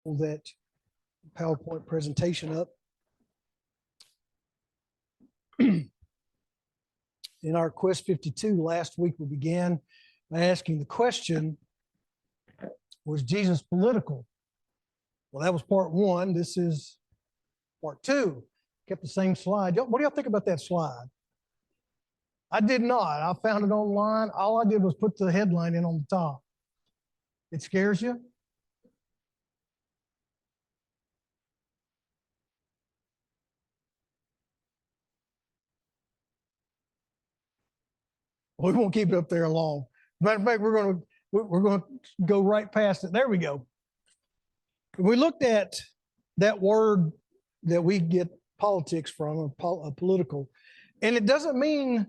pull that PowerPoint presentation up. In our Quest 52 last week, we began by asking the question, was Jesus political? Well, that was part one. This is part two. Kept the same slide. What do y'all think about that slide? I did not. I found it online. All I did was put the headline in on the top. It scares you? We won't keep it up there long. Matter of fact, we're going to go right past it. There we go. We looked at that word that we get politics from, or political, and it didn't mean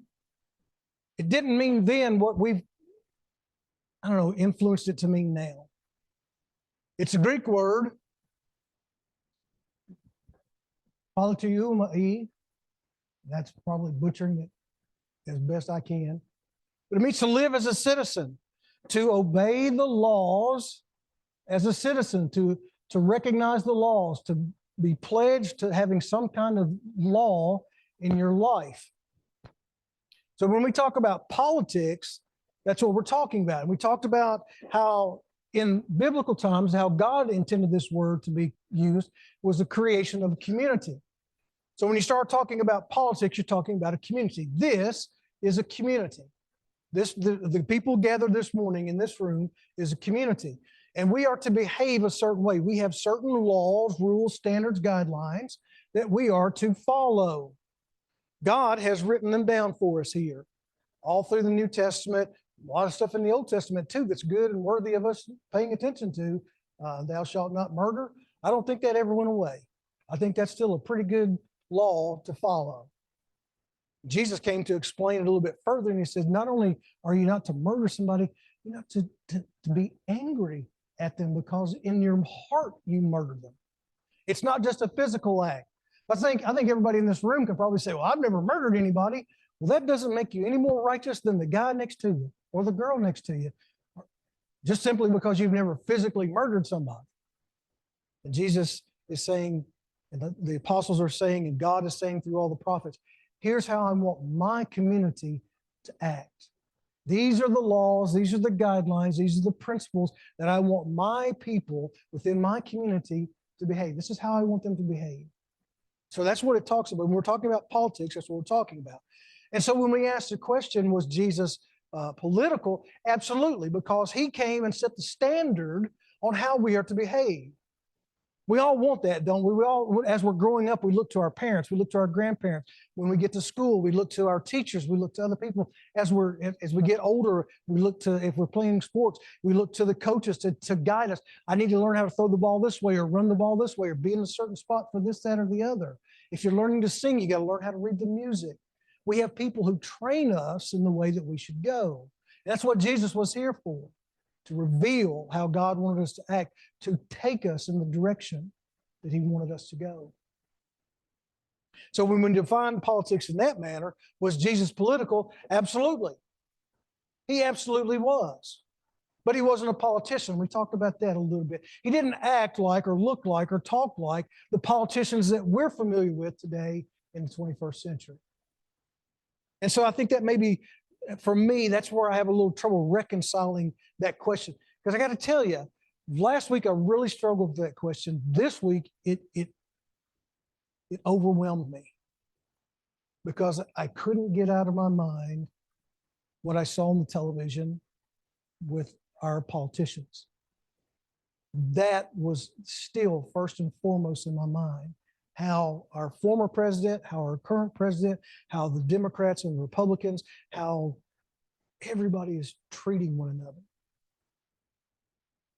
then what we've, influenced it to mean now. It's a Greek word, politeumai. That's probably butchering it as best I can. But it means to live as a citizen, to obey the laws as a citizen, to recognize the laws, to be pledged to having some kind of law in your life. So when we talk about politics, that's what we're talking about. And we talked about how in biblical times, how God intended this word to be used was the creation of a community. So when you start talking about politics, you're talking about a community. This is a community. The people gathered this morning in this room is a community. And we are to behave a certain way. We have certain laws, rules, standards, guidelines that we are to follow. God has written them down for us here. All through the New Testament, a lot of stuff in the Old Testament too that's good and worthy of us paying attention to. Thou shalt not murder. I don't think that ever went away. I think that's still a pretty good law to follow. Jesus came to explain it a little bit further, and he says, not only are you not to murder somebody, you're not to be angry at them because in your heart you murdered them. It's not just a physical act. I think everybody in this room can probably say, well, I've never murdered anybody. Well, that doesn't make you any more righteous than the guy next to you or the girl next to you, just simply because you've never physically murdered somebody. And Jesus is saying, and the apostles are saying, and God is saying through all the prophets, here's how I want my community to act. These are the laws, these are the guidelines, these are the principles that I want my people within my community to behave. This is how I want them to behave. So that's what it talks about. When we're talking about politics, that's what we're talking about. And so when we ask the question, was Jesus political? Absolutely, because he came and set the standard on how we are to behave. We all want that, don't we? We all, as we're growing up, we look to our parents, we look to our grandparents. When we get to school, we look to our teachers, we look to other people. As we get older, we look to, if we're playing sports, we look to the coaches to guide us. I need to learn how to throw the ball this way or run the ball this way or be in a certain spot for this, that, or the other. If you're learning to sing, you got to learn how to read the music. We have people who train us in the way that we should go. And that's what Jesus was here for, to reveal how God wanted us to act, to take us in the direction that he wanted us to go. So when we define politics in that manner, was Jesus political? Absolutely. He absolutely was. But he wasn't a politician. We talked about that a little bit. He didn't act like or look like or talk like the politicians that we're familiar with today in the 21st century. And so I think that maybe, for me, that's where I have a little trouble reconciling that question. Because I got to tell you, last week I really struggled with that question. This week, it overwhelmed me because I couldn't get out of my mind what I saw on the television with our politicians. That was still first and foremost in my mind. How our former president, how our current president, how the Democrats and Republicans, how everybody is treating one another,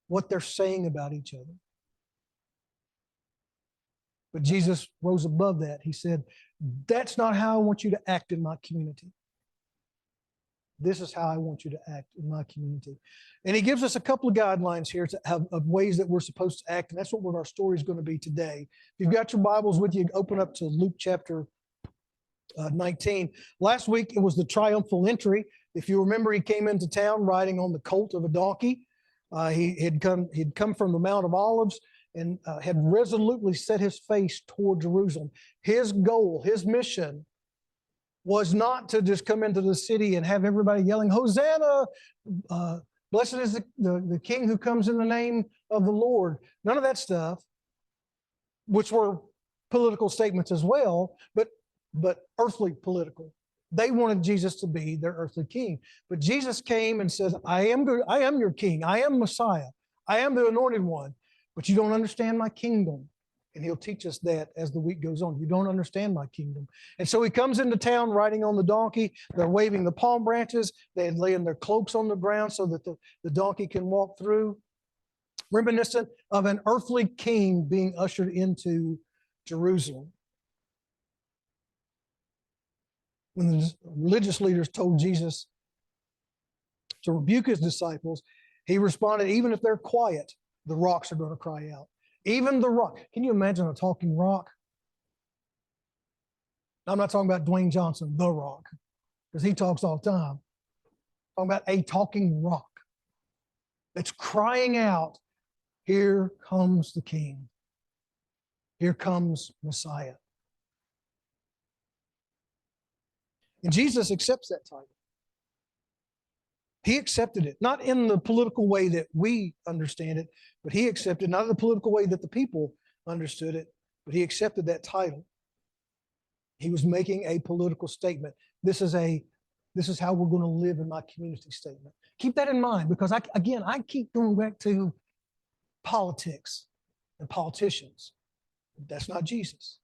what they're saying about each other. But Jesus rose above that. He said, that's not how I want you to act in my community. This is how I want you to act in my community. And he gives us a couple of guidelines here of ways that we're supposed to act. And that's what our story is going to be today. If you've got your Bibles with you, open up to Luke chapter 19. Last week, it was the triumphal entry. If you remember, he came into town riding on the colt of a donkey. He'd come from the Mount of Olives. had resolutely set his face toward Jerusalem. His goal, his mission was not to just come into the city and have everybody yelling, Hosanna, blessed is the king who comes in the name of the Lord. None of that stuff, which were political statements as well, but earthly political. They wanted Jesus to be their earthly king. But Jesus came and says, I am your king. I am Messiah. I am the anointed one. But you don't understand my kingdom. And he'll teach us that as the week goes on. You don't understand my kingdom. And so he comes into town riding on the donkey. They're waving the palm branches. They're laying their cloaks on the ground so that the donkey can walk through. Reminiscent of an earthly king being ushered into Jerusalem. When the religious leaders told Jesus to rebuke his disciples, he responded, even if they're quiet, the rocks are going to cry out. Even the rock. Can you imagine a talking rock? I'm not talking about Dwayne Johnson, the Rock, because he talks all the time. I'm talking about a talking rock that's crying out, here comes the King. Here comes Messiah. And Jesus accepts that title. He accepted it, not in the political way that we understand it, but he accepted, not in the political way that the people understood it, but he accepted that title. He was making a political statement. This is how we're going to live in my community statement. Keep that in mind, because I keep going back to politics and politicians. That's not Jesus.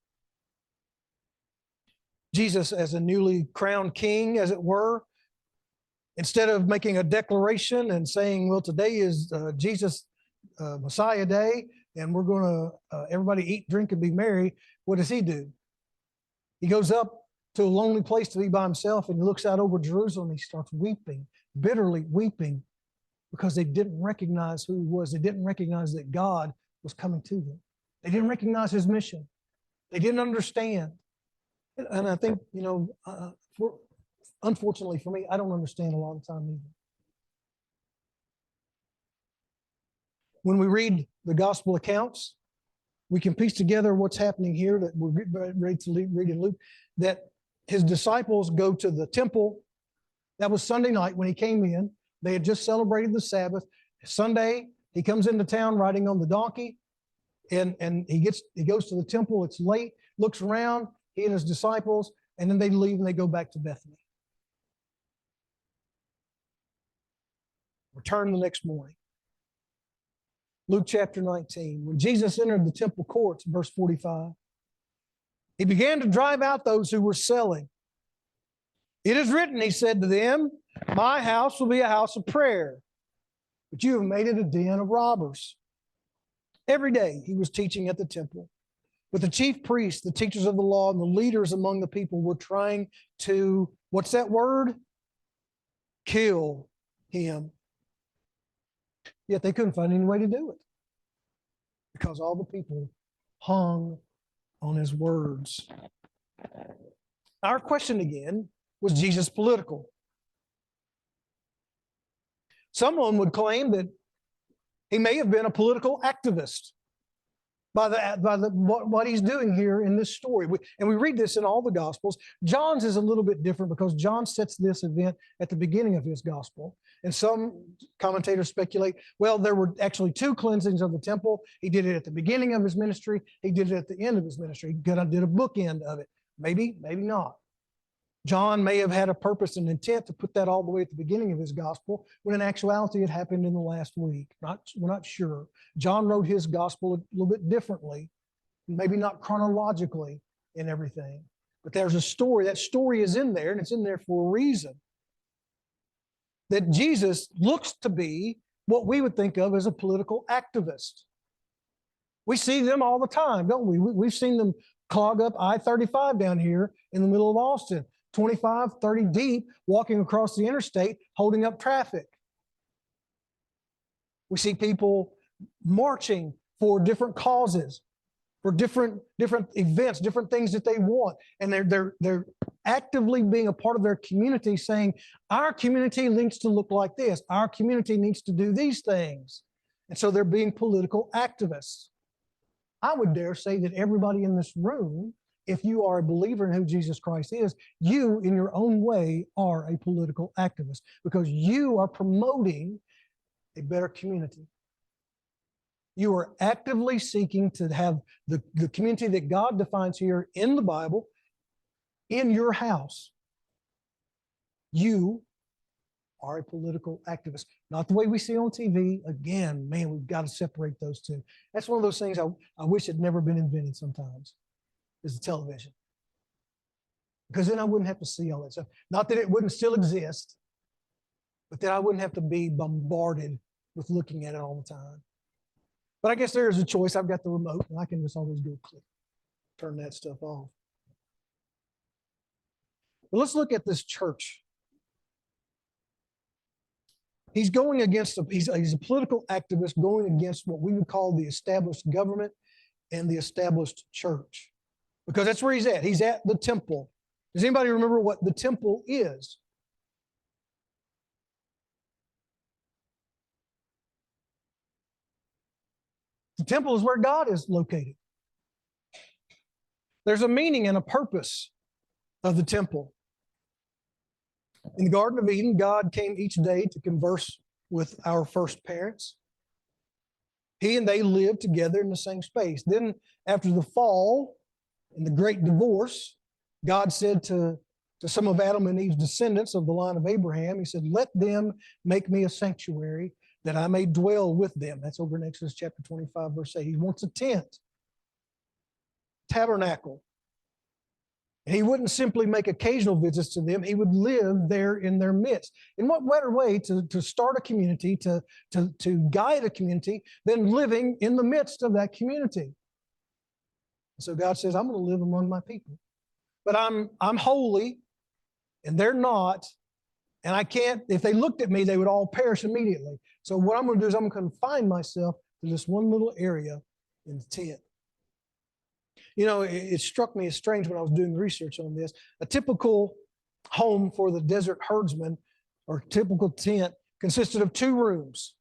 Jesus, as a newly crowned king, as it were, instead of making a declaration and saying, well, today is Jesus Messiah Day, and we're going to everybody eat, drink, and be merry, what does he do? He goes up to a lonely place to be by himself, and he looks out over Jerusalem, and he starts weeping, bitterly weeping, because they didn't recognize who he was. They didn't recognize that God was coming to them. They didn't recognize his mission. They didn't understand. And I think, unfortunately for me, I don't understand a lot of the time either. When we read the gospel accounts, we can piece together what's happening here that we're ready to read in Luke, that his disciples go to the temple. That was Sunday night when he came in. They had just celebrated the Sabbath. Sunday, he comes into town riding on the donkey, and he goes to the temple. It's late, looks around, he and his disciples, and then they leave and they go back to Bethany. Return the next morning. Luke chapter 19. When Jesus entered the temple courts, verse 45, he began to drive out those who were selling. It is written, he said to them, my house will be a house of prayer, but you have made it a den of robbers. Every day he was teaching at the temple. But the chief priests, the teachers of the law, and the leaders among the people were trying to, what's that word? Kill him. Yet they couldn't find any way to do it, because all the people hung on his words. Our question again, was Jesus political? Someone would claim that he may have been a political activist by what he's doing here in this story. And we read this in all the Gospels. John's is a little bit different because John sets this event at the beginning of his Gospel. And some commentators speculate, well, there were actually two cleansings of the temple. He did it at the beginning of his ministry. He did it at the end of his ministry. He kind of did a bookend of it. Maybe, maybe not. John may have had a purpose and intent to put that all the way at the beginning of his gospel, when in actuality it happened in the last week. We're not sure. John wrote his gospel a little bit differently, maybe not chronologically in everything. But there's a story. That story is in there, and it's in there for a reason. That Jesus looks to be what we would think of as a political activist. We see them all the time, don't we? We've seen them clog up I-35 down here in the middle of Austin. 25, 30 deep, walking across the interstate, holding up traffic. We see people marching for different causes, for different events, different things that they want. And they're actively being a part of their community, saying, our community needs to look like this. Our community needs to do these things. And so they're being political activists. I would dare say that everybody in this room, if you are a believer in who Jesus Christ is, you in your own way are a political activist because you are promoting a better community. You are actively seeking to have the community that God defines here in the Bible in your house. You are a political activist, not the way we see on TV. Again, man, we've got to separate those two. That's one of those things I wish had never been invented sometimes, is the television. Because then I wouldn't have to see all that stuff. Not that it wouldn't still exist, but that I wouldn't have to be bombarded with looking at it all the time. But I guess there is a choice. I've got the remote, and I can just always go click, turn that stuff off. But let's look at this church. He's going against, he's a political activist going against what we would call the established government and the established church. Because that's where he's at. He's at the temple. Does anybody remember what the temple is? The temple is where God is located. There's a meaning and a purpose of the temple. In the Garden of Eden, God came each day to converse with our first parents. He and they lived together in the same space. Then, after the fall and the great divorce, God said to some of Adam and Eve's descendants of the line of Abraham, he said, let them make me a sanctuary that I may dwell with them. That's over in Exodus chapter 25, verse 8. He wants a tent, tabernacle. And he wouldn't simply make occasional visits to them. He would live there in their midst. In what better way to start a community, to guide a community, than living in the midst of that community? So God says, I'm going to live among my people. But I'm holy, and they're not. And I can't, if they looked at me, they would all perish immediately. So what I'm going to do is I'm going to confine myself to this one little area in the tent. You know, it struck me as strange when I was doing research on this. A typical home for the desert herdsman or typical tent consisted of 2 rooms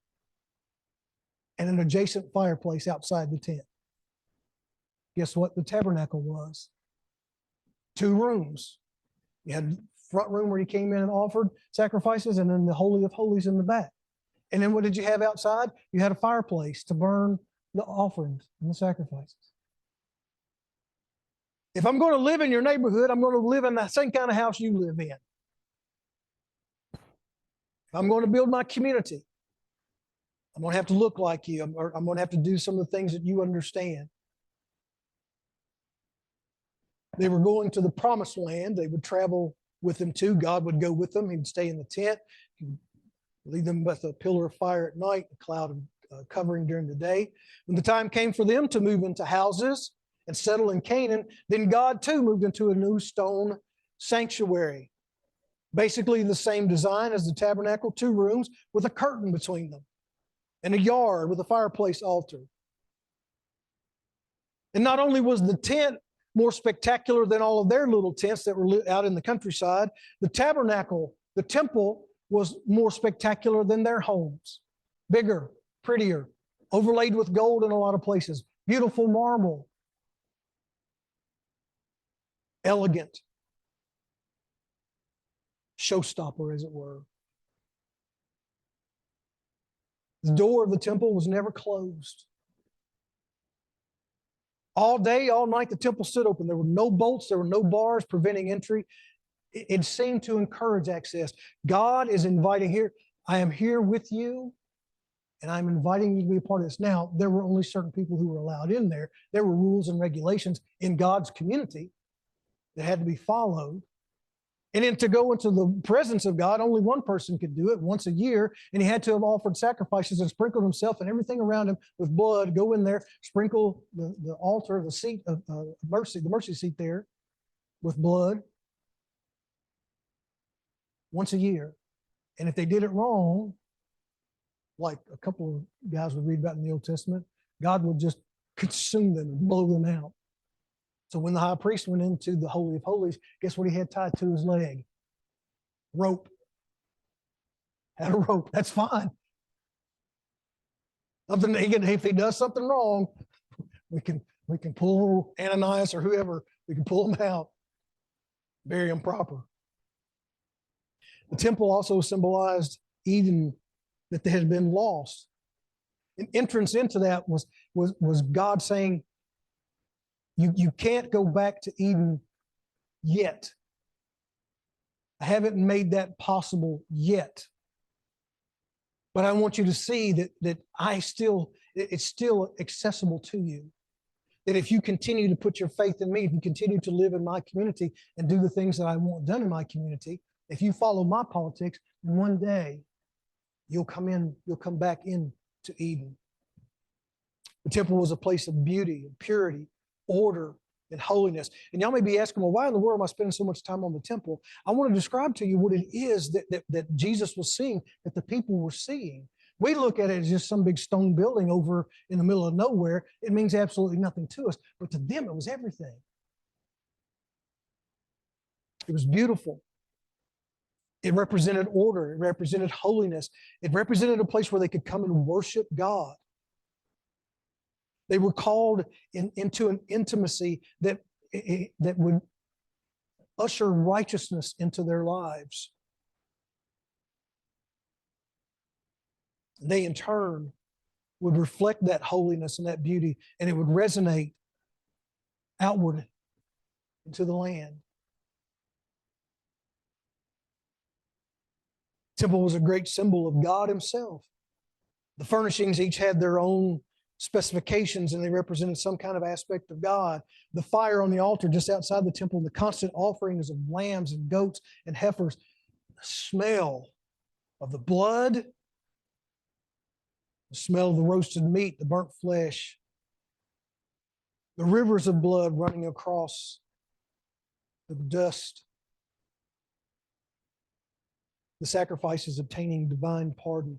and an adjacent fireplace outside the tent. Guess what the tabernacle was? 2 rooms. You had the front room where you came in and offered sacrifices, and then the Holy of Holies in the back. And then what did you have outside? You had a fireplace to burn the offerings and the sacrifices. If I'm going to live in your neighborhood, I'm going to live in the same kind of house you live in. If I'm going to build my community, I'm going to have to look like you. I'm going to have to do some of the things that you understand. They were going to the promised land. They would travel with them too. God would go with them. He would stay in the tent. He would lead them with a pillar of fire at night, a cloud of covering during the day. When the time came for them to move into houses and settle in Canaan, then God too moved into a new stone sanctuary. Basically the same design as the tabernacle, 2 rooms with a curtain between them and a yard with a fireplace altar. And not only was the tent more spectacular than all of their little tents that were out in the countryside, the tabernacle, the temple, was more spectacular than their homes. Bigger, prettier, overlaid with gold in a lot of places, beautiful marble, elegant, showstopper, as it were. The door of the temple was never closed. All day, all night, the temple stood open. There were no bolts, there were no bars preventing entry. It seemed to encourage access. God is inviting here. I am here with you, and I'm inviting you to be a part of this. Now, there were only certain people who were allowed in there. There were rules and regulations in God's community that had to be followed. And then to go into the presence of God, only one person could do it once a year, and he had to have offered sacrifices and sprinkled himself and everything around him with blood. Go in there, sprinkle the altar, the seat of mercy, the mercy seat there with blood once a year. And if they did it wrong, like a couple of guys would read about in the Old Testament, God would just consume them and blow them out. So when the high priest went into the Holy of Holies, guess what he had tied to his leg? Rope. Had a rope. That's fine. If he does something wrong, We can pull Ananias or whoever, we can pull them out, bury them proper. The temple also symbolized Eden that had been lost. An entrance into that was God saying, you can't go back to Eden yet. I haven't made that possible yet. But I want you to see that it's still accessible to you. That if you continue to put your faith in me, if you continue to live in my community and do the things that I want done in my community, if you follow my politics, one day you'll come back into Eden. The temple was a place of beauty and purity, order, and holiness. And y'all may be asking, well, why in the world am I spending so much time on the temple? I want to describe to you what it is that Jesus was seeing, that the people were seeing. We look at it as just some big stone building over in the middle of nowhere. It means absolutely nothing to us. But to them, it was everything. It was beautiful. It represented order. It represented holiness. It represented a place where they could come and worship God. They were called into an intimacy that would usher righteousness into their lives. They, in turn, would reflect that holiness and that beauty, and it would resonate outward into the land. The temple was a great symbol of God himself. The furnishings each had their own specifications, and they represented some kind of aspect of God. The fire on the altar just outside the temple, the constant offerings of lambs and goats and heifers, the smell of the blood, the smell of the roasted meat, the burnt flesh, the rivers of blood running across the dust, the sacrifices obtaining divine pardon.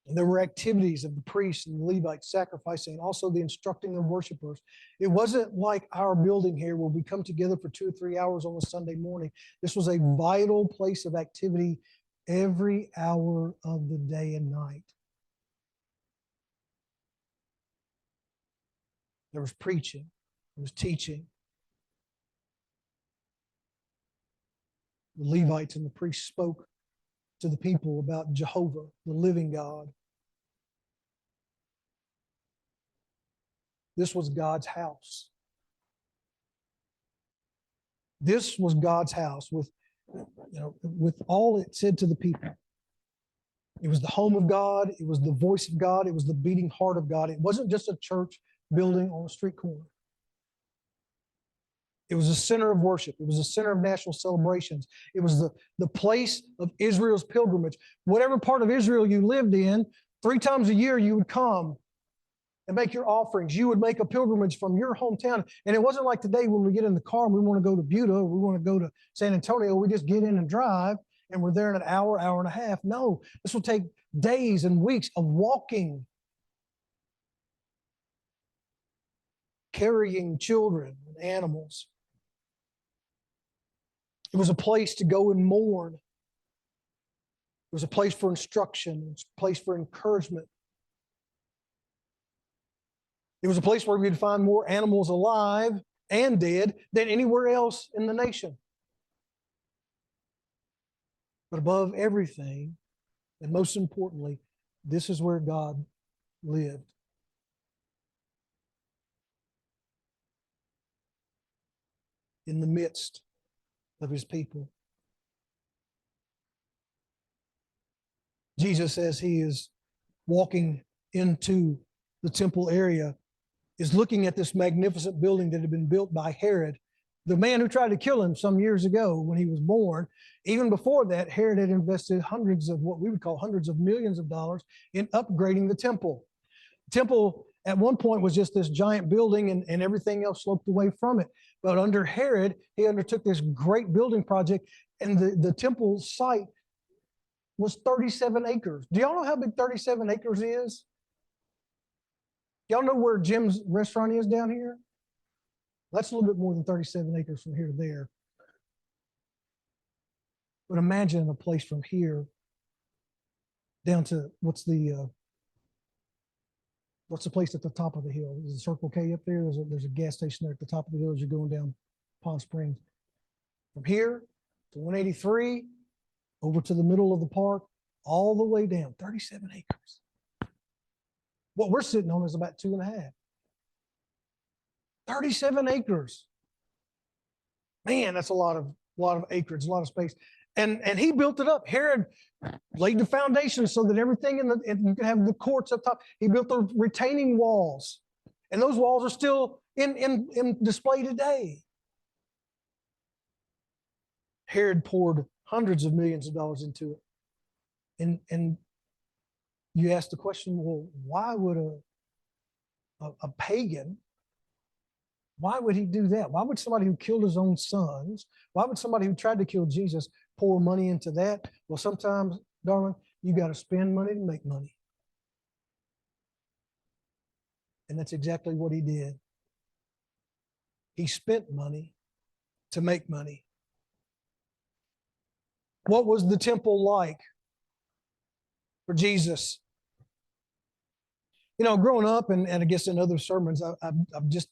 And there were activities of the priests and the Levites sacrificing, and also the instructing of worshipers. It wasn't like our building here where we come together for 2 or 3 hours on a Sunday morning. This was a vital place of activity every hour of the day and night. There was preaching, there was teaching. The Levites and the priests spoke to the people about Jehovah, the living God. This was God's house. This was God's house with all it said to the people. It was the home of God. It was the voice of God. It was the beating heart of God. It wasn't just a church building on a street corner. It was a center of worship. It was a center of national celebrations. It was the place of Israel's pilgrimage. Whatever part of Israel you lived in, 3 times a year you would come and make your offerings. You would make a pilgrimage from your hometown. And it wasn't like today when we get in the car and we want to go to Buda or we want to go to San Antonio. We just get in and drive and we're there in an hour, hour and a half. No, this will take days and weeks of walking, carrying children and animals. It was a place to go and mourn. It was a place for instruction. It was a place for encouragement. It was a place where we'd find more animals alive and dead than anywhere else in the nation. But above everything, and most importantly, this is where God lived. In the midst of his people. Jesus, as he is walking into the temple area, is looking at this magnificent building that had been built by Herod, the man who tried to kill him some years ago when he was born. Even before that, Herod had invested hundreds of millions of dollars in upgrading the temple. The temple at one point was just this giant building and everything else sloped away from it. But under Herod, he undertook this great building project, and the temple site was 37 acres. Do y'all know how big 37 acres is? Y'all know where Jim's restaurant is down here? That's a little bit more than 37 acres from here to there. But imagine a place from here down to what's the What's the place at the top of the hill? There's a Circle K up there. There's a gas station there at the top of the hill as you're going down Palm Springs. From here to 183, over to the middle of the park, all the way down, 37 acres. What we're sitting on is about 2.5. 37 acres. Man, that's a lot of acreage, a lot of space. And he built it up. Herod laid the foundation so that everything and you can have the courts up top. He built the retaining walls. And those walls are still in display today. Herod poured hundreds of millions of dollars into it. And you ask the question, well, why would a pagan, why would he do that? Why would somebody who killed his own sons, why would somebody who tried to kill Jesus pour money into that? Well, sometimes, darling, you got to spend money to make money. And that's exactly what he did. He spent money to make money. What was the temple like for Jesus? You know, growing up, and I guess in other sermons, I've just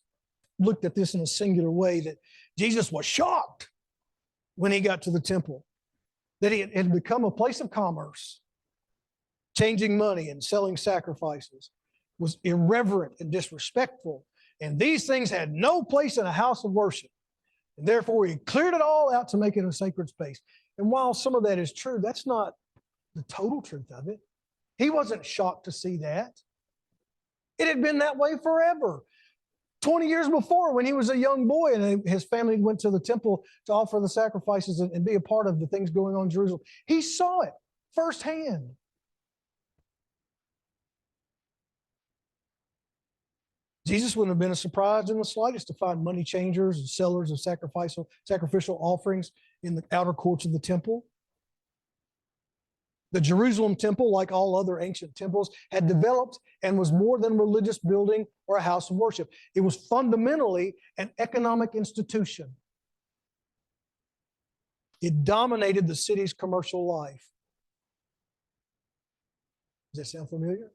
looked at this in a singular way, that Jesus was shocked when he got to the temple, that it had become a place of commerce, changing money and selling sacrifices, was irreverent and disrespectful. And these things had no place in a house of worship. And therefore, he cleared it all out to make it a sacred space. And while some of that is true, that's not the total truth of it. He wasn't shocked to see that. It had been that way forever. 20 years before, when he was a young boy and his family went to the temple to offer the sacrifices and be a part of the things going on in Jerusalem, he saw it firsthand. Jesus wouldn't have been a surprise in the slightest to find money changers and sellers of sacrificial offerings in the outer courts of the temple. The Jerusalem temple, like all other ancient temples, had developed and was more than a religious building or a house of worship. It was fundamentally an economic institution. It dominated the city's commercial life. Does that sound familiar?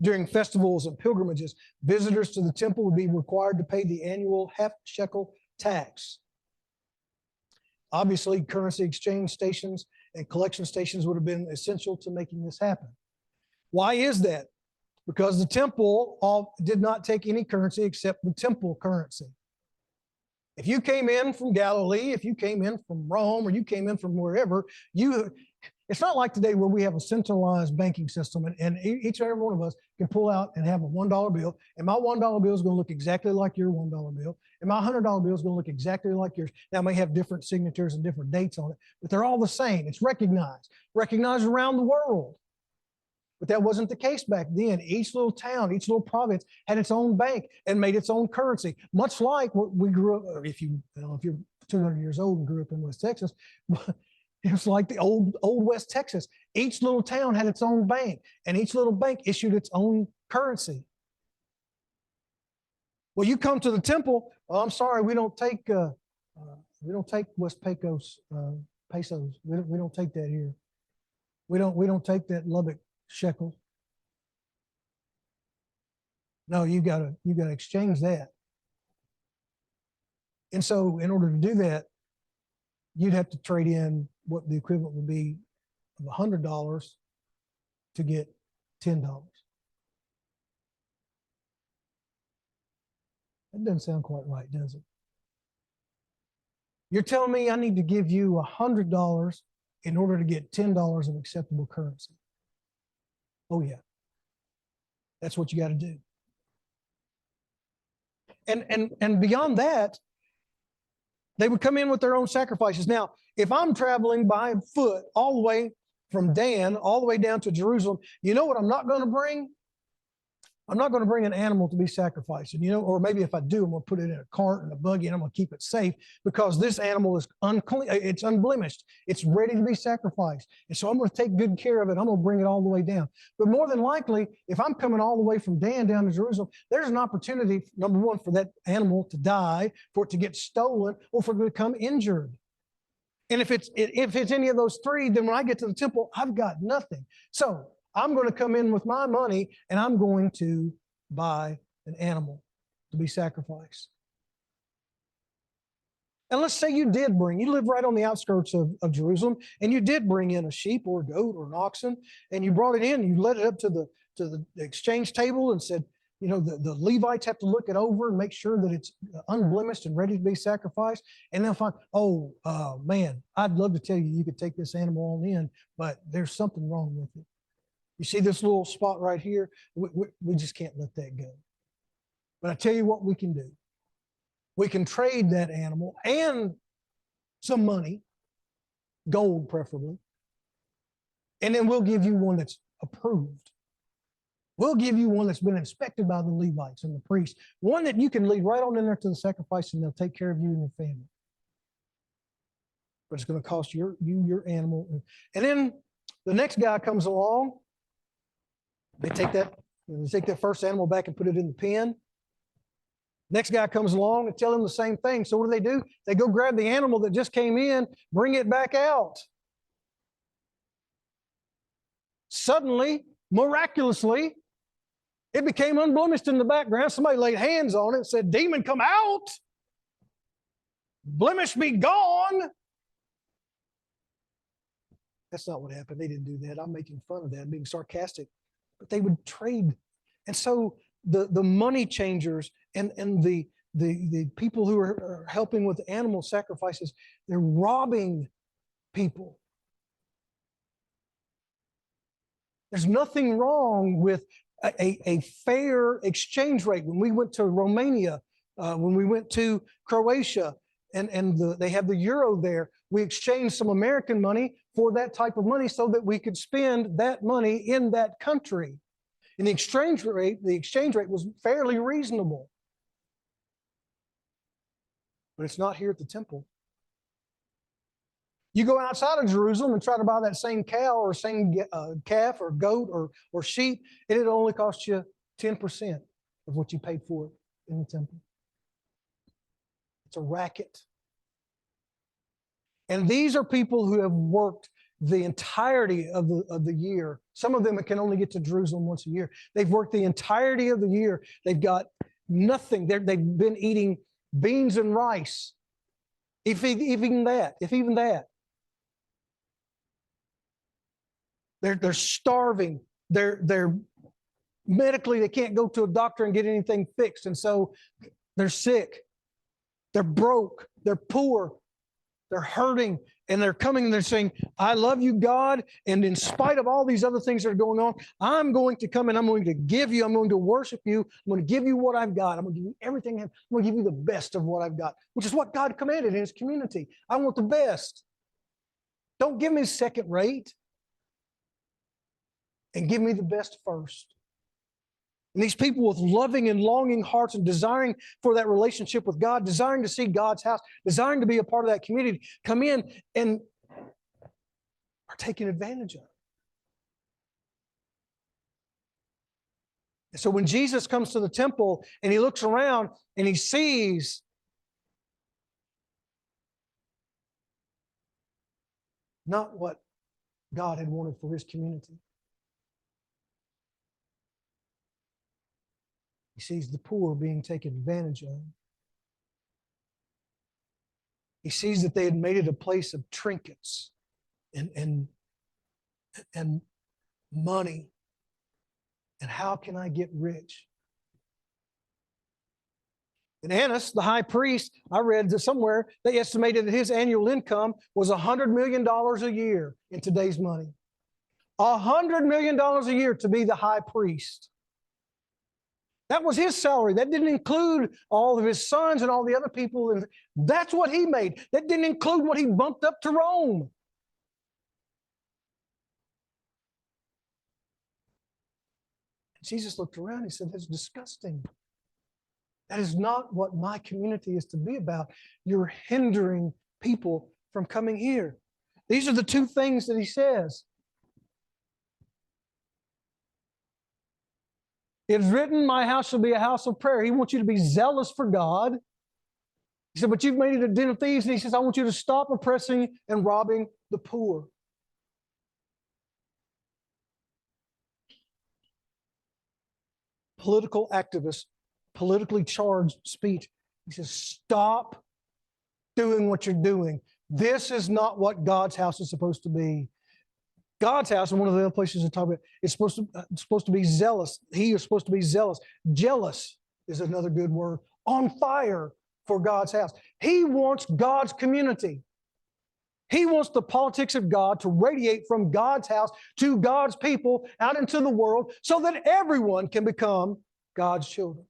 During festivals and pilgrimages, visitors to the temple would be required to pay the annual half-shekel tax. Obviously, currency exchange stations and collection stations would have been essential to making this happen. Why is that? Because the temple did not take any currency except the temple currency. If you came in from Galilee, if you came in from Rome, or you came in from wherever, it's not like today where we have a centralized banking system and each and every one of us can pull out and have a $1 bill, and my $1 bill is going to look exactly like your $1 bill, and my $100 bill is going to look exactly like yours. Now, it may have different signatures and different dates on it, but they're all the same. It's recognized around the world. But that wasn't the case back then. Each little town, each little province had its own bank and made its own currency, much like what we grew up, if you're 200 years old and grew up in West Texas, it was like the old West Texas. Each little town had its own bank, and each little bank issued its own currency. Well, you come to the temple. Oh, I'm sorry, we don't take West Pecos pesos. We don't take that here. We don't take that Lubbock shekel. No, you gotta exchange that. And so, in order to do that, you'd have to trade in what the equivalent would be of $100 to get $10. That doesn't sound quite right, does it? You're telling me I need to give you $100 in order to get $10 of acceptable currency? Oh, yeah. That's what you got to do. And beyond that, they would come in with their own sacrifices. Now, if I'm traveling by foot all the way from Dan all the way down to Jerusalem, you know what I'm not going to bring? I'm not going to bring an animal to be sacrificed. And, or maybe if I do, I'm going to put it in a cart and a buggy and I'm going to keep it safe because this animal is unclean. It's unblemished. It's ready to be sacrificed. And so I'm going to take good care of it. I'm going to bring it all the way down. But more than likely, if I'm coming all the way from Dan down to Jerusalem, there's an opportunity, number one, for that animal to die, for it to get stolen, or for it to become injured. And if it's any of those three, then when I get to the temple, I've got nothing. So I'm going to come in with my money and I'm going to buy an animal to be sacrificed. And let's say you live right on the outskirts of Jerusalem, and you did bring in a sheep or a goat or an oxen, and you brought it in, and you led it up to the exchange table and said, the Levites have to look it over and make sure that it's unblemished and ready to be sacrificed. And they'll find, man, I'd love to tell you could take this animal on in, but there's something wrong with it. You see this little spot right here? We just can't let that go. But I tell you what we can do. We can trade that animal and some money, gold preferably, and then we'll give you one that's approved. We'll give you one that's been inspected by the Levites and the priests, one that you can lead right on in there to the sacrifice, and they'll take care of you and your family. But it's going to cost you your animal. And then the next guy comes along. They take that first animal back and put it in the pen. Next guy comes along and tell him the same thing. So what do? They go grab the animal that just came in, bring it back out. Suddenly, miraculously, it became unblemished in the background. Somebody laid hands on it and said, "Demon, come out. Blemish be gone." That's not what happened. They didn't do that. I'm making fun of that, being sarcastic. But they would trade. And so the money changers and the people who are helping with animal sacrifices, they're robbing people. There's nothing wrong with a fair exchange rate. When we went to Romania, when we went to Croatia, and they have the euro there, we exchanged some American money for that type of money so that we could spend that money in that country. And the exchange rate was fairly reasonable. But it's not here at the temple. You go outside of Jerusalem and try to buy that same cow or same calf or goat or sheep, and it'll only cost you 10% of what you paid for it in the temple. It's a racket. And these are people who have worked the entirety of the year. Some of them can only get to Jerusalem once a year. They've worked the entirety of the year. They've got nothing. They've been eating beans and rice, if even that. They're starving. They're medically, they can't go to a doctor and get anything fixed, and so they're sick. They're broke. They're poor. They're hurting, and they're coming and they're saying, "I love you, God, and in spite of all these other things that are going on, I'm going to come and I'm going to give you, I'm going to worship you, I'm going to give you what I've got. I'm going to give you everything. I'm going to give you the best of what I've got," which is what God commanded in His community. I want the best. Don't give me second rate, and give me the best first. And these people with loving and longing hearts and desiring for that relationship with God, desiring to see God's house, desiring to be a part of that community, come in and are taken advantage of. And so when Jesus comes to the temple and He looks around and He sees not what God had wanted for His community. He sees the poor being taken advantage of. He sees that they had made it a place of trinkets and money. And how can I get rich? And Annas, the high priest, I read that somewhere, they estimated that his annual income was $100 million a year in today's money. $100 million a year to be the high priest. That was his salary. That didn't include all of his sons and all the other people. And that's what he made. That didn't include what he bumped up to Rome. Jesus looked around and He said, "That's disgusting. That is not what my community is to be about. You're hindering people from coming here." These are the two things that He says. It is written, "My house shall be a house of prayer." He wants you to be zealous for God. He said, "But you've made it a den of thieves." And He says, "I want you to stop oppressing and robbing the poor." political activist, politically charged speech. He says, stop doing what you're doing. This is not what God's house is supposed to be. God's house, and one of the other places to talk about, it's supposed to be zealous. He is supposed to be zealous. Jealous is another good word. On fire for God's house. He wants God's community. He wants the politics of God to radiate from God's house to God's people out into the world so that everyone can become God's children.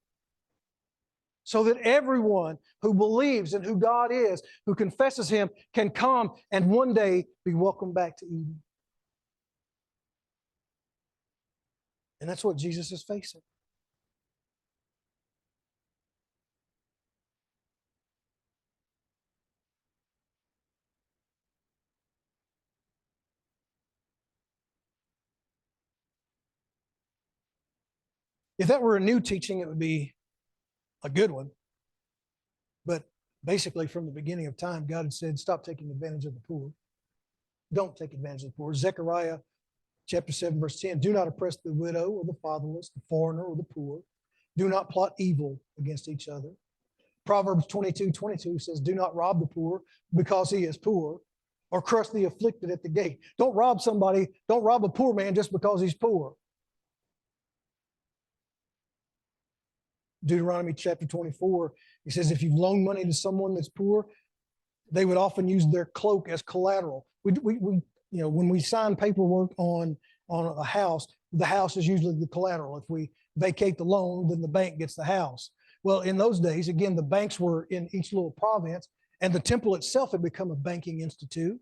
So that everyone who believes in who God is, who confesses Him, can come and one day be welcomed back to Eden. And that's what Jesus is facing. If that were a new teaching, it would be a good one. But basically, from the beginning of time, God had said, stop taking advantage of the poor. Don't take advantage of the poor. Zechariah chapter 7, verse 10, do not oppress the widow or the fatherless, the foreigner or the poor. Do not plot evil against each other. Proverbs 22:22 says, do not rob the poor because he is poor, or crush the afflicted at the gate. Don't rob somebody, don't rob a poor man just because he's poor. Deuteronomy chapter 24, he says, if you've loaned money to someone that's poor, they would often use their cloak as collateral. When we sign paperwork on a house, the house is usually the collateral. If we vacate the loan, then the bank gets the house. Well, in those days, again, the banks were in each little province, and the temple itself had become a banking institute.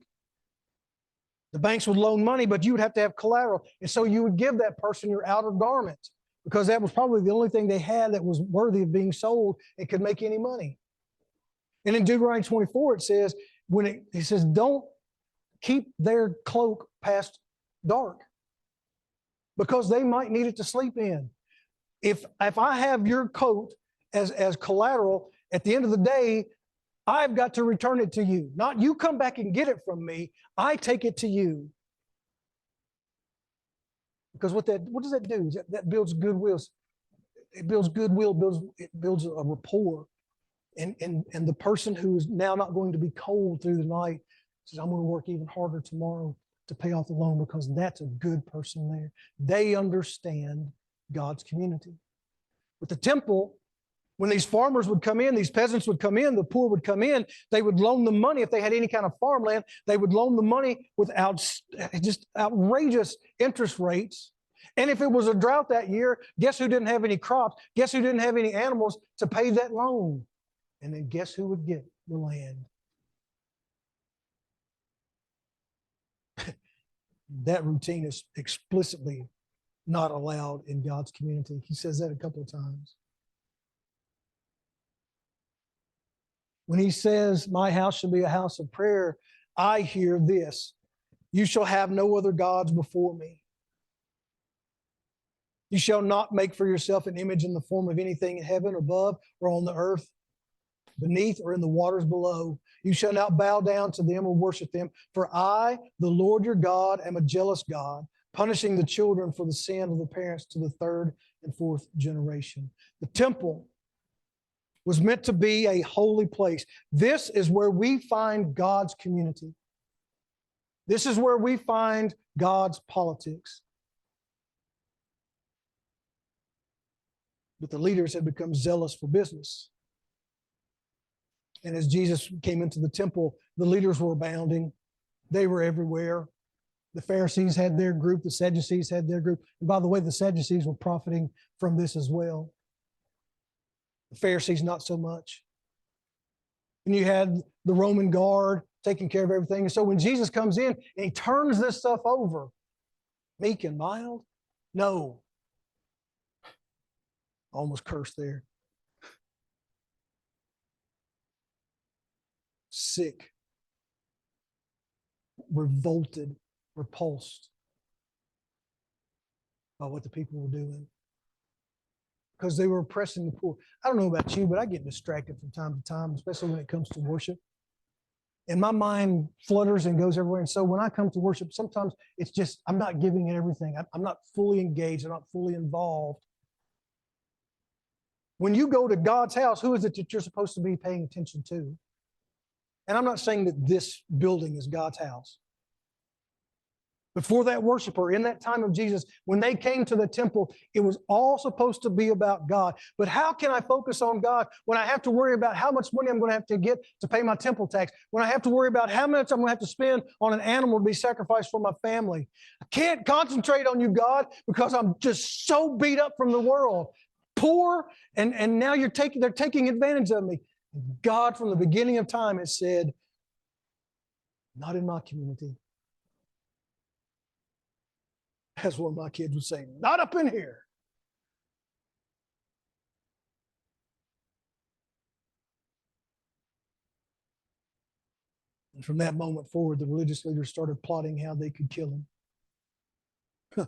The banks would loan money, but you would have to have collateral. And so you would give that person your outer garment, because that was probably the only thing they had that was worthy of being sold and could make any money. And in Deuteronomy 24, it says, it says, don't keep their cloak past dark, because they might need it to sleep in. If I have your coat as collateral, at the end of the day, I've got to return it to you. Not you come back and get it from me. I take it to you. Because what does that do? That builds goodwill. It builds goodwill, it builds a rapport. And the person who is now not going to be cold through the night says, I'm going to work even harder tomorrow to pay off the loan, because that's a good person there. They understand God's community. With the temple, when these farmers would come in, these peasants would come in, the poor would come in, they would loan them money. If they had any kind of farmland, they would loan the money with just outrageous interest rates. And if it was a drought that year, guess who didn't have any crops? Guess who didn't have any animals to pay that loan? And then guess who would get the land? That routine is explicitly not allowed in God's community. He says that a couple of times. When he says, my house shall be a house of prayer, I hear this: you shall have no other gods before me. You shall not make for yourself an image in the form of anything in heaven above, or on the earth beneath, or in the waters below. You shall not bow down to them or worship them. For I, the Lord your God, am a jealous God, punishing the children for the sin of the parents to the third and fourth generation. The temple was meant to be a holy place. This is where we find God's community. This is where we find God's politics. But the leaders had become zealous for business. And as Jesus came into the temple, the leaders were abounding. They were everywhere. The Pharisees had their group. The Sadducees had their group. And by the way, the Sadducees were profiting from this as well. The Pharisees, not so much. And you had the Roman guard taking care of everything. And so when Jesus comes in and he turns this stuff over, meek and mild, no. Almost cursed there. Sick, revolted, repulsed by what the people were doing, because they were oppressing the poor. I don't know about you, but I get distracted from time to time, especially when it comes to worship. And my mind flutters and goes everywhere. And so when I come to worship, sometimes it's just, I'm not giving it everything. I'm not fully engaged. I'm not fully involved. When you go to God's house, who is it that you're supposed to be paying attention to? And I'm not saying that this building is God's house. But for that worshiper in that time of Jesus, when they came to the temple, it was all supposed to be about God. But how can I focus on God when I have to worry about how much money I'm going to have to get to pay my temple tax, when I have to worry about how much I'm going to have to spend on an animal to be sacrificed for my family? I can't concentrate on you, God, because I'm just so beat up from the world, poor, and now they're taking advantage of me. God, from the beginning of time, has said, not in my community. As one of my kids would say, not up in here. And from that moment forward, the religious leaders started plotting how they could kill him.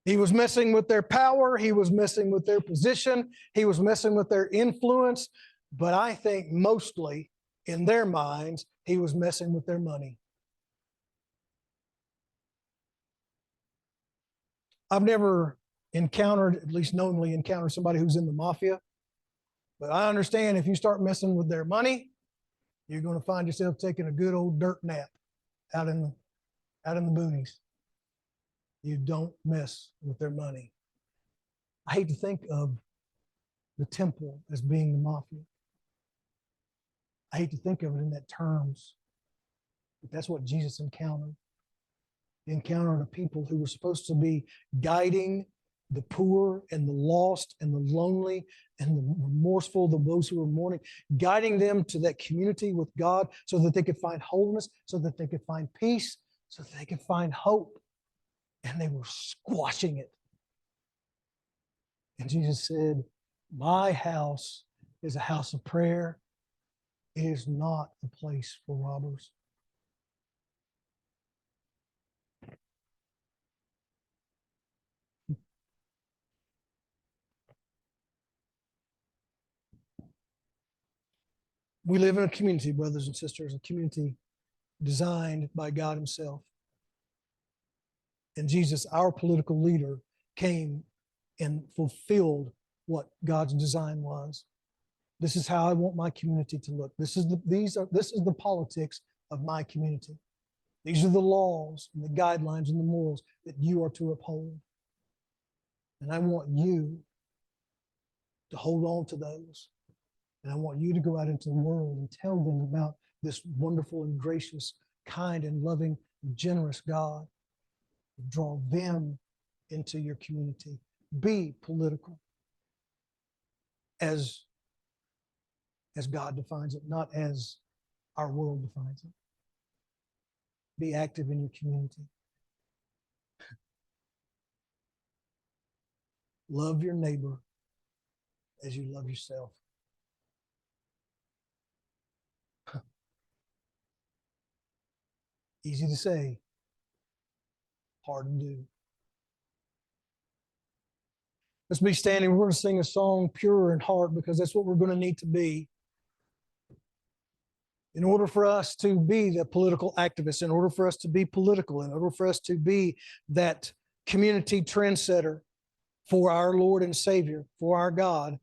He was messing with their power. He was messing with their position. He was messing with their influence. But I think mostly in their minds, he was messing with their money. I've never encountered, at least knowingly encountered, somebody who's in the mafia. But I understand if you start messing with their money, you're going to find yourself taking a good old dirt nap out in the boonies. You don't mess with their money. I hate to think of the temple as being the mafia. I hate to think of it in that terms, but that's what Jesus encountered. He encountered a people who were supposed to be guiding the poor and the lost and the lonely and the remorseful, those who were mourning, guiding them to that community with God so that they could find wholeness, so that they could find peace, so that they could find hope. And they were squashing it. And Jesus said, my house is a house of prayer. It is not a place for robbers. We live in a community, brothers and sisters, a community designed by God Himself. And Jesus, our political leader, came and fulfilled what God's design was. This is how I want my community to look. This is the politics of my community. These are the laws and the guidelines and the morals that you are to uphold. And I want you to hold on to those. And I want you to go out into the world and tell them about this wonderful and gracious, kind and loving, generous God. Draw them into your community. Be political as God defines it, not as our world defines it. Be active in your community. Love your neighbor as you love yourself. Easy to say, hard to do. Let's be standing. We're going to sing a song, Pure in Heart, because that's what we're going to need to be. In order for us to be the political activists, in order for us to be political, in order for us to be that community trendsetter for our Lord and Savior, for our God,